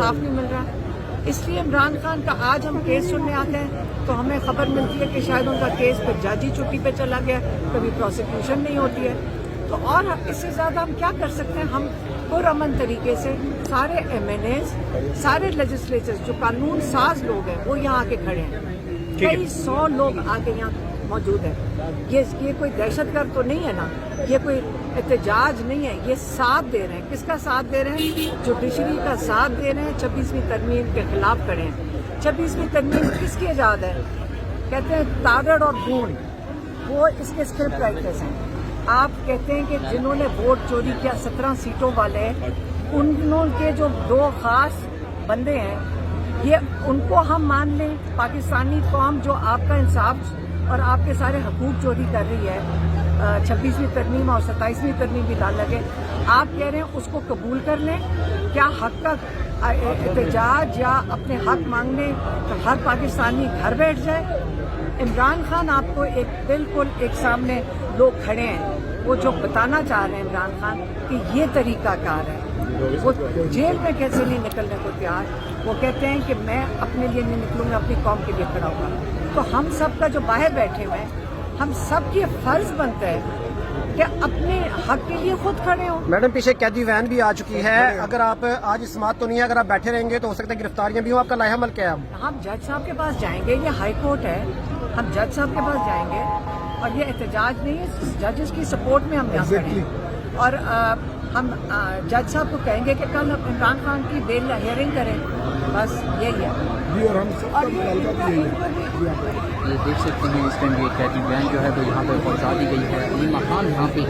انصاف نہیں مل رہا. اس لیے عمران خان کا آج ہم کیس سننے آتے ہیں تو ہمیں خبر ملتی ہے کہ شاید ان کا کیس پہ جج ہی چھٹی پہ چلا گیا, کبھی پروسیکیوشن نہیں ہوتی ہے. تو اور اس سے زیادہ ہم کیا کر سکتے ہیں؟ ہم پرامن طریقے سے سارے MNAs, سارے لیجسلیچرز جو قانون ساز لوگ ہیں وہ یہاں آ کے کھڑے ہیں. کئی 100 لوگ آ کے یہاں موجود ہیں. یہ کوئی دہشت گرد تو نہیں ہے نا, یہ کوئی احتجاج نہیں ہے, یہ ساتھ دے رہے ہیں. کس کا ساتھ دے رہے ہیں؟ جوڈیشری کا ساتھ دے رہے ہیں. 26ویں ترمیم کے خلاف کھڑے ہیں. 26ویں ترمیم کس کی ایجاد ہے؟ کہتے ہیں تارڑ اور گون, وہ اس کے اسکرپٹ رائٹرز ہیں. آپ کہتے ہیں کہ جنہوں نے ووٹ چوری کیا 17 سیٹوں والے, انہوں کے جو 2 خاص بندے ہیں, یہ ان کو ہم مان لیں؟ پاکستانی قوم جو آپ کا انصاف اور آپ کے سارے حقوق چوری کر رہی ہے, 26ویں ترمیم اور 27ویں ترمیم بھی ڈال لگے, آپ کہہ رہے ہیں اس کو قبول کر لیں؟ کیا حق کا احتجاج یا اپنے حق مانگنے ہر پاکستانی گھر بیٹھ جائے؟ عمران خان آپ کو بالکل ایک سامنے لوگ کھڑے ہیں, وہ جو بتانا چاہ رہے ہیں عمران خان کہ یہ طریقہ کار ہے. وہ جیل میں کیسے نہیں نکلنے کو تیار, وہ کہتے ہیں کہ میں اپنے لیے نہیں نکلوں گا, اپنی قوم کے لیے کھڑا ہوں گا. تو ہم سب کا جو باہر بیٹھے ہوئے ہیں, ہم سب کی فرض بنتا ہے کہ اپنے حق کے لیے خود کھڑے ہوں. میڈم پیچھے قیدی وین بھی آ چکی ہے, اگر آپ آج سماعت تو نہیں ہے, اگر آپ بیٹھے رہیں گے تو ہو سکتا ہے گرفتاریاں بھی ہوں, آپ کا لائحہ عمل کیا ہے؟ ہم جج صاحب کے پاس جائیں گے, یہ ہائی کورٹ ہے, ہم جج صاحب کے پاس جائیں گے, اور یہ احتجاج نہیں ہے, ججز کی سپورٹ میں ہم یہاں کھڑے ہیں. اور ہم جج صاحب کو کہیں گے کہ کل عمران خان کی بیل ہیئرنگ کریں, بس یہی ہے. یہ دیکھ سکتے ہیں اس ٹائم یہ قیدی وین جو ہے وہ یہاں پہ پہنچا دی گئی ہے. علیمہ خان یہاں پہ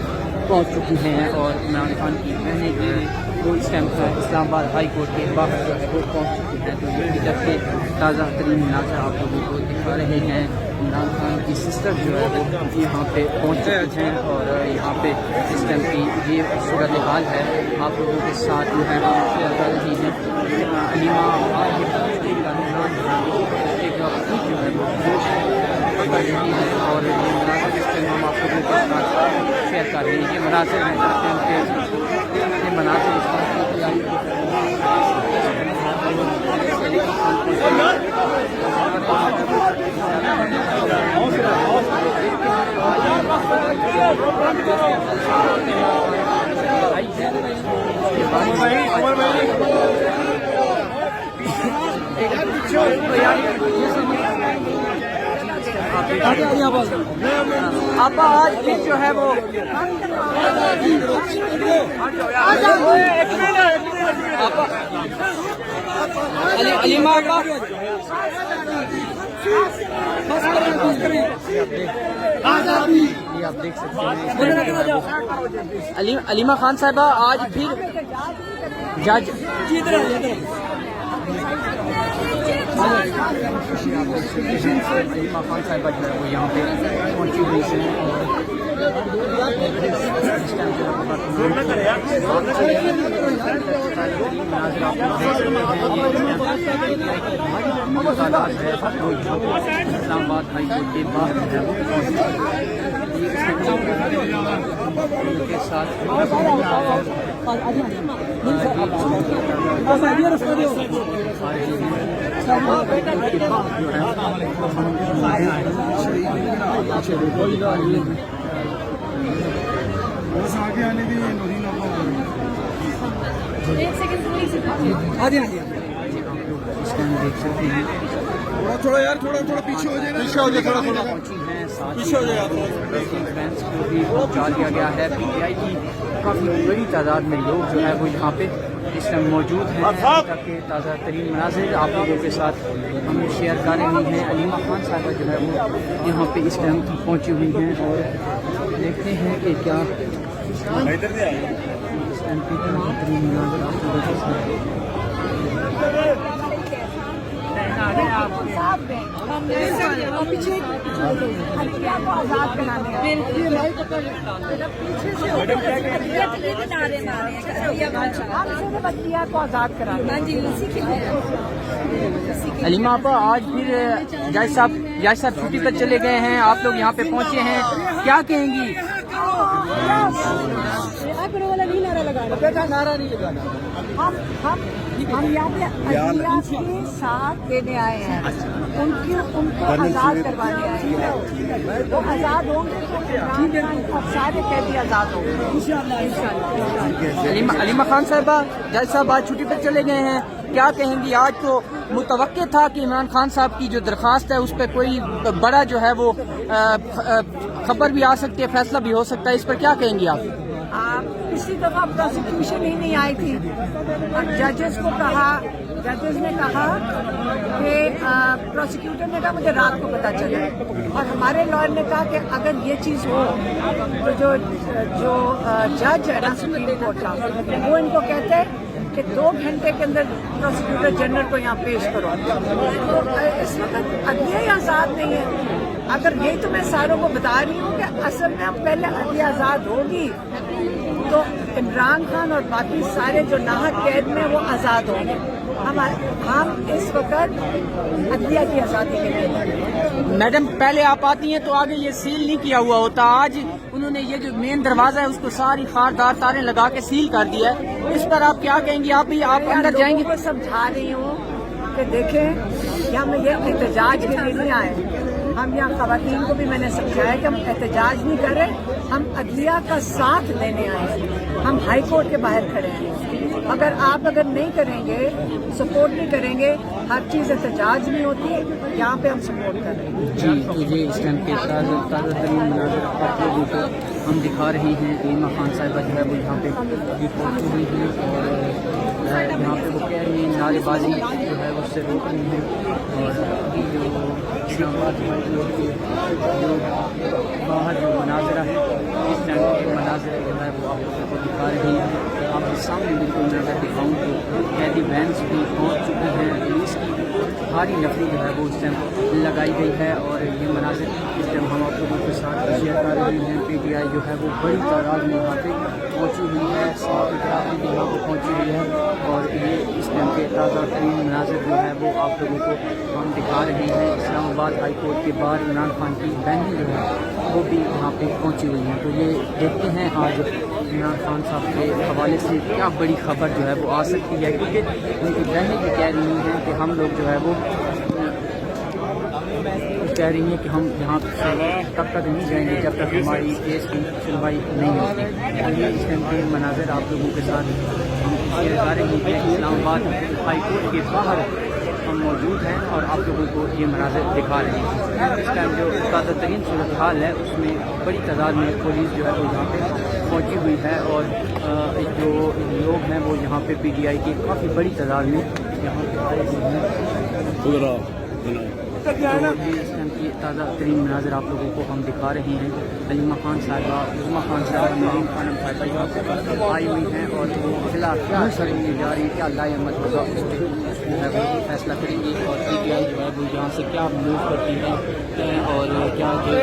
پہنچ چکی ہیں اور عمران خان کی بہنیں جو ہے وہ اس ٹائم اسلام آباد ہائی کورٹ کے باہر جو ہے وہ پہنچ چکی ہیں. تو یہ طرف کے تازہ ترین مناظر آپ لوگوں کو دکھا رہے ہیں. عمران خان کی سسٹر جو ہے وہ یہاں پہ پہنچ چکی ہیں اور یہاں پہ اس ٹائم کی یہ صورتحال ہے آپ لوگوں کے ساتھ جو ہے وہ شیئر کر رہی ہیں. علیمہ خان ایک جو ہے وہ کر رہی ہے اور یہ مناظر اس ٹائم ہم آپ لوگوں کے ساتھ شیئر کر رہے ہیں. یہ مناظر ہیں یہ مناظر اس طرح کی آپ آج پھر جو ہے وہ علیمہ آپ دیکھ سکتے ہیں علیمہ خان صاحبہ آج پھر جج علیمہ خان صاحبہ جو ہے وہ یہاں پہ پہنچی ہوئی ہیں اسلام آباد ہائی کورٹ کے باہر کے ساتھ دیکھ سکتے ہیں تھوڑا یار تھوڑا پیچھے ہو جائے نا, پیچھے ہو جائے تھوڑا پیچھے ہو جائے. فرینڈس کو بھی پہنچا دیا گیا ہے. PTI کی کافی بڑی تعداد میں لوگ جو ہے وہ یہاں پہ اس ٹائم موجود ہیں تاکہ تازہ ترین مناظر آپ لوگوں کے ساتھ ہم شیئر کر رہے ہیں. علیمہ خان صاحبہ جو ہے وہ یہاں پہ اس ٹائم پہنچی ہوئی ہیں اور دیکھتے ہیں کہ کیا اس ٹائم کی تازہ ترین مناظر آپ لوگوں کے ساتھ علیمہ آپا آج پھر جج صاحب چھٹی پر چلے گئے ہیں, آپ لوگ یہاں پہ پہنچے ہیں, کیا کہیں گی؟ हम यहाँ पे अदलिया के साथ देने आए हैं, उनको आज़ाद करवाने आए हैं। वो आज़ाद होंगे तो इमरान खान और सारे कैदी आज़ाद होंगे इंशाअल्लाह। अलीमा खान साहबा, जज साहब आज छुट्टी पर चले गए हैं, क्या कहेंगी? आज तो मुतवक्के था कि इमरान खान साहब की जो दरख्वास्त है उस पर कोई बड़ा जो है वो खबर भी आ सकती है, फैसला भी हो सकता है, इस पर क्या कहेंगी आप? पिछली दफा प्रोसिक्यूशन ही नहीं आई थी और जजेस ने कहा कि प्रोसिक्यूटर ने कहा मुझे रात को पता चला, और हमारे लॉयर ने कहा कि अगर ये चीज़ हो तो जो जज है ना सुप्रीम कोर्ट का, वो इनको कहते हैं कि 2 घंटे के अंदर प्रोसिक्यूटर जनरल को यहाँ पेश करो। तो इस वक्त अदलिया ही आज़ाद नहीं है। अगर यही तो मैं सारों को बता रही हूँ कि असल में हम पहले अदलिया आज़ाद होगी तो इमरान खान और बाकी सारे जो नाहक कैद में वो आज़ाद होंगे। हम इस वक्त अदलिया की आज़ादी के लिए। मैडम, पहले आप आती हैं तो आगे ये सील नहीं किया हुआ होता, आज उन्होंने ये जो मेन दरवाजा है उसको सारी खारदार तारें लगा के सील कर दिया है, इस पर आप क्या कहेंगी? आप अंदर जाएंगे? लोगों को समझा रही हूँ कि देखें यहाँ में ये एहतजाज के लिए नहीं आए। हम यहाँ ख़वातीन को भी मैंने समझाया कि हम एहतजाज नहीं कर रहे, हम अदलिया का साथ देने आए हैं। हम हाई कोर्ट के बाहर खड़े हैं। अगर नहीं करेंगे, सपोर्ट नहीं करेंगे, हर चीज़ एहतजाज नहीं होती। यहाँ पे हम सपोर्ट कर रहे हैं। जी, तो ये इस टाइम के ताज़ा तरीन मनाज़र आप लोगों को हम दिखा रहे हैं। अलीमा खान साहिबा जो है वो यहाँ पे अभी पहुँची हुई हैं और यहाँ पे वो कह रही हैं नारेबाजी जो है उससे रोक रही हैं। और अभी जो इस्लामाबाद जो बाहर जो मनाजरा है, इस टाइम के मनाजरे जो है वो आप लोगों को दिखा रही हैं। आपके सामने बिल्कुल मैं अगर दिखाऊँ तो कैदी वैन्स भी पहुँच चुकी हैं। पुलिस की भारी नफरी जो है वो इस टाइम लगाई गई है और ये मनाजिर इस टाइम हम आप लोगों के साथ शेयर कर रहे हैं। PTI जो है वो बड़ी तादाद में यहाँ पे पहुँची हुई है, साफ इतराफ़ी भी यहाँ पर पहुँची हुई है और ये इस टाइम के ताज़ा तरीन मनाजिर जो है वो आप लोगों को हम दिखा रहे हैं। इस्लामाबाद हाई कोर्ट के बाहर इमरान खान की बहनें जो है वो भी यहाँ पे पहुँची हुई हैं। तो ये देखते हैं आज इमरान खान साहब के हवाले से क्या बड़ी खबर जो है वो आ सकती है, क्योंकि उनकी बहनें भी कह रही हैं कि हम लोग जो है वो कह रही हैं कि हम यहाँ से तब तक नहीं जाएंगे जब तक हमारी केस की सुनवाई नहीं होती। ये इस टाइम के मनाज़र आप लोगों के साथ हम शेयर कर रहे हैं। इस्लामाबाद हाई कोर्ट के बाहर हम मौजूद हैं और आप लोगों को ये मनाज़र दिखा रहे हैं। इस टाइम जो ताज़ा तरीन सूरत हाल है उसमें बड़ी तादाद में पुलिस जो है वो यहाँ पे पहुँची हुई है और जो लोग हैं वो यहाँ पे PTI की काफ़ी बड़ी तादाद में यहाँ पे आए हुए हैं। तो ये इस टाइम की ताज़ा तरीन मनाज़र आप लोगों को हम दिखा रहे हैं। अलीमा खान साहिबा, उज़मा खान साहिबा, नरीम खानम साहिबा यहाँ पर आई हुई हैं और वो अगला क्या करने जा रही है, क्या लाएमत होगा उस पर जो है वो फैसला करेंगे और PTI जो है वो यहाँ से क्या मूव करती है और क्या जो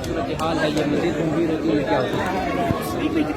सूरत हाल है ये मज़ीद गंभीर होती है क्या होती है।